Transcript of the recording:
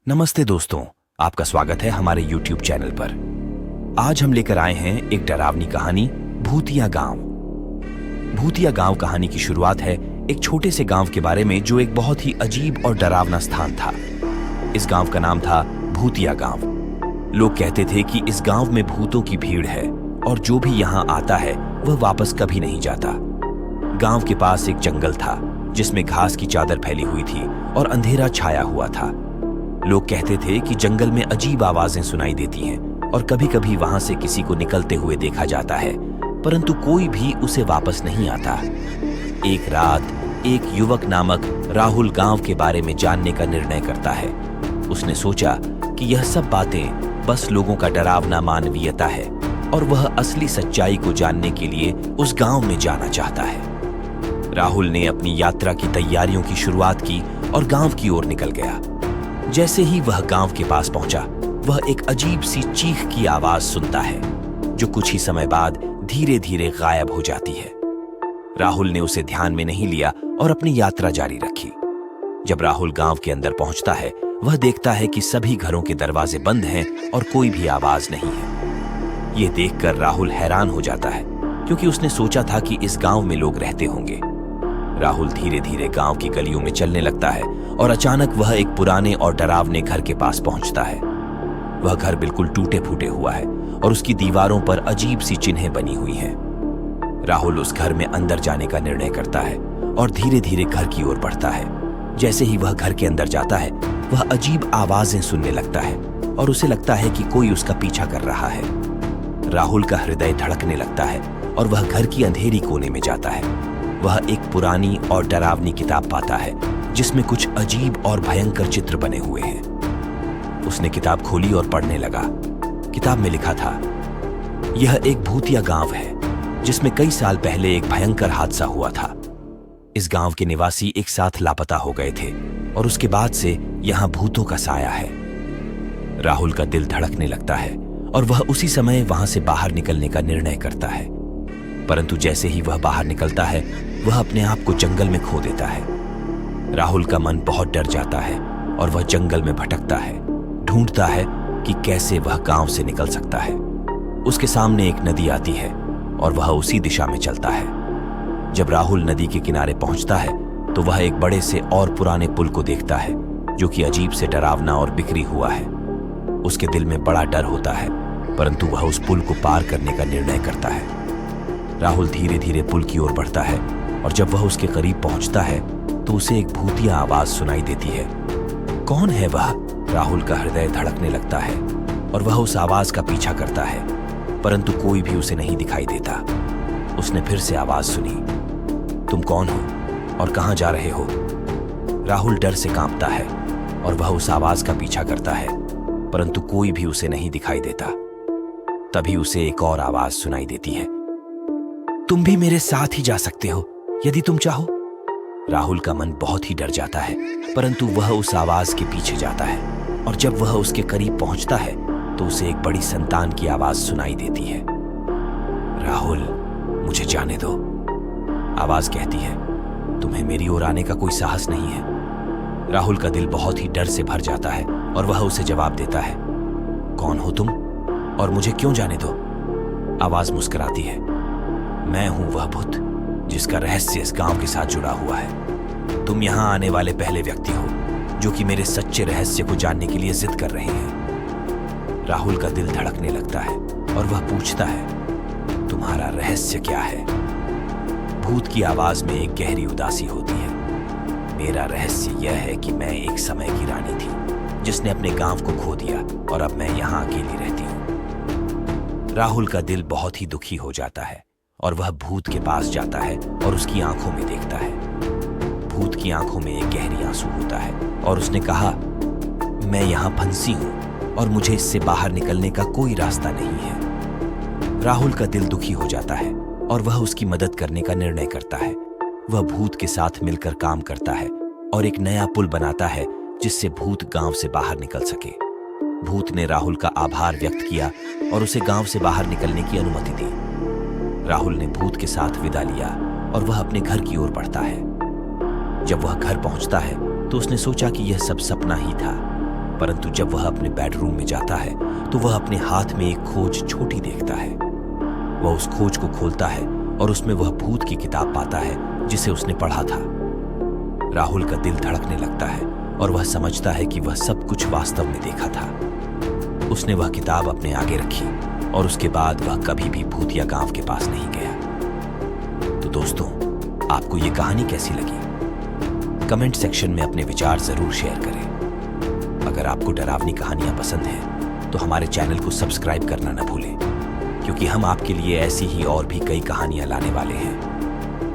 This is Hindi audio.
नमस्ते दोस्तों, आपका स्वागत है हमारे YouTube चैनल पर। आज हम लेकर आए हैं एक डरावनी कहानी, भूतिया गांव। भूतिया गांव कहानी की शुरुआत है एक छोटे से गांव के बारे में जो एक बहुत ही अजीब और डरावना स्थान था। इस गांव का नाम था भूतिया गांव। लोग कहते थे कि इस गांव में भूतों की भीड़ है और जो भी यहाँ आता है वह वापस कभी नहीं जाता। गांव के पास एक जंगल था जिसमें घास की चादर फैली हुई थी और अंधेरा छाया हुआ था। लोग कहते थे कि जंगल में अजीब आवाजें सुनाई देती हैं और कभी-कभी वहां से किसी को निकलते हुए देखा जाता है, परंतु कोई भी उसे वापस नहीं आता। एक रात एक युवक नामक राहुल गांव के बारे में जानने का निर्णय करता है। उसने सोचा कि यह सब बातें बस लोगों का डरावना मानवीयता है और वह असली सच्चाई को जानने के लिए उस गांव में जाना चाहता है। राहुल ने अपनी यात्रा की तैयारियों की शुरुआत की और गांव की ओर निकल गया। जैसे ही वह गांव के पास पहुंचा, वह एक अजीब सी चीख की आवाज सुनता है जो कुछ ही समय बाद धीरे धीरे गायब हो जाती है। राहुल ने उसे ध्यान में नहीं लिया और अपनी यात्रा जारी रखी। जब राहुल गांव के अंदर पहुंचता है, वह देखता है कि सभी घरों के दरवाजे बंद हैं और कोई भी आवाज नहीं है। यह देखकर राहुल हैरान हो जाता है क्योंकि उसने सोचा था कि इस गांव में लोग रहते होंगे। राहुल धीरे धीरे गांव की गलियों में चलने लगता है और अचानक वह एक पुराने और डरावने घर के पास पहुंचता है। वह घर बिल्कुल टूटे फूटे हुआ है और उसकी दीवारों पर अजीब सी चिन्हें बनी हुई हैं। राहुल उस घर में अंदर जाने का निर्णय करता है और धीरे धीरे घर की ओर बढ़ता है। जैसे ही वह घर के अंदर जाता है, वह अजीब आवाजें सुनने लगता है और उसे लगता है कि कोई उसका पीछा कर रहा है। राहुल का हृदय धड़कने लगता है और वह घर की अंधेरी कोने में जाता है। वह एक पुरानी और डरावनी किताब पाता है जिसमें कुछ अजीब और भयंकर चित्र बने हुए हैं। उसने किताब खोली और पढ़ने लगा। किताब में लिखा था, यह एक भूतिया गांव है जिसमें कई साल पहले एक भयंकर हादसा हुआ था। इस गांव के निवासी एक साथ लापता हो गए थे और उसके बाद से यहां भूतों का साया है। राहुल का दिल धड़कने लगता है और वह उसी समय वहां से बाहर निकलने का निर्णय करता है, परंतु जैसे ही वह बाहर निकलता है, वह अपने आप को जंगल में खो देता है। राहुल का मन बहुत डर जाता है और वह जंगल में भटकता है, ढूंढता है कि कैसे वह गांव से निकल सकता है। उसके सामने एक नदी आती है और वह उसी दिशा में चलता है। जब राहुल नदी के किनारे पहुंचता है तो वह एक बड़े से और पुराने पुल को देखता है जो कि अजीब से डरावना और बिखरी हुआ है। उसके दिल में बड़ा डर होता है, परंतु वह उस पुल को पार करने का निर्णय करता है। राहुल धीरे धीरे पुल की ओर बढ़ता है और जब वह उसके करीब पहुंचता है तो उसे एक भूतिया आवाज सुनाई देती है। कौन है वह? राहुल का हृदय धड़कने लगता है और वह उस आवाज का पीछा करता है, परंतु कोई भी उसे नहीं दिखाई देता। उसने फिर से आवाज सुनी, तुम कौन हो और कहां जा रहे हो? राहुल डर से कांपता है और वह उस आवाज का पीछा करता है, परंतु कोई भी उसे नहीं दिखाई देता। तभी उसे एक और आवाज सुनाई देती है, तुम भी मेरे साथ ही जा सकते हो यदि तुम चाहो। राहुल का मन बहुत ही डर जाता है, परंतु वह उस आवाज के पीछे जाता है और जब वह उसके करीब पहुंचता है तो उसे एक बड़ी संतान की आवाज सुनाई देती है, राहुल मुझे जाने दो। आवाज कहती है, तुम्हें मेरी ओर आने का कोई साहस नहीं है। राहुल का दिल बहुत ही डर से भर जाता है और वह उसे जवाब देता है, कौन हो तुम और मुझे क्यों जाने दो? आवाज मुस्कुराती है, मैं हूं वह भूत जिसका रहस्य इस गांव के साथ जुड़ा हुआ है। तुम यहां आने वाले पहले व्यक्ति हो जो कि मेरे सच्चे रहस्य को जानने के लिए जिद कर रहे हैं। राहुल का दिल धड़कने लगता है और वह पूछता है, तुम्हारा रहस्य क्या है? भूत की आवाज में एक गहरी उदासी होती है, मेरा रहस्य यह है कि मैं एक समय की रानी थी जिसने अपने गांव को खो दिया और अब मैं यहां अकेली रहती हूं। राहुल का दिल बहुत ही दुखी हो जाता है और वह भूत के पास जाता है और उसकी आंखों में देखता है। भूत की आंखों में एक गहरी आंसू होता है और उसने कहा, मैं यहां फंसी हूं और मुझे इससे बाहर निकलने का कोई रास्ता नहीं है। राहुल का दिल दुखी हो जाता है और वह उसकी मदद करने का निर्णय करता है। वह भूत के साथ मिलकर काम करता है और एक नया पुल बनाता है जिससे भूत गांव से बाहर निकल सके। भूत ने राहुल का आभार व्यक्त किया और उसे गांव से बाहर निकलने की अनुमति दी। राहुल ने भूत के साथ विदा लिया और वह अपने घर की ओर बढ़ता है। जब वह घर पहुंचता है तो उसने सोचा कि यह सब सपना ही था, परंतु जब वह अपने बेडरूम में जाता है तो वह अपने हाथ में एक खोज छोटी देखता है। वह उस खोज को खोलता है और उसमें वह भूत की किताब पाता है जिसे उसने पढ़ा था। राहुल का दिल धड़कने लगता है और वह समझता है कि वह सब कुछ वास्तव में देखा था। उसने वह किताब अपने आगे रखी और उसके बाद वह कभी भी भूतिया गांव के पास नहीं गया। तो दोस्तों, आपको ये कहानी कैसी लगी? कमेंट सेक्शन में अपने विचार जरूर शेयर करें। अगर आपको डरावनी कहानियां पसंद हैं तो हमारे चैनल को सब्सक्राइब करना न भूलें, क्योंकि हम आपके लिए ऐसी ही और भी कई कहानियां लाने वाले हैं।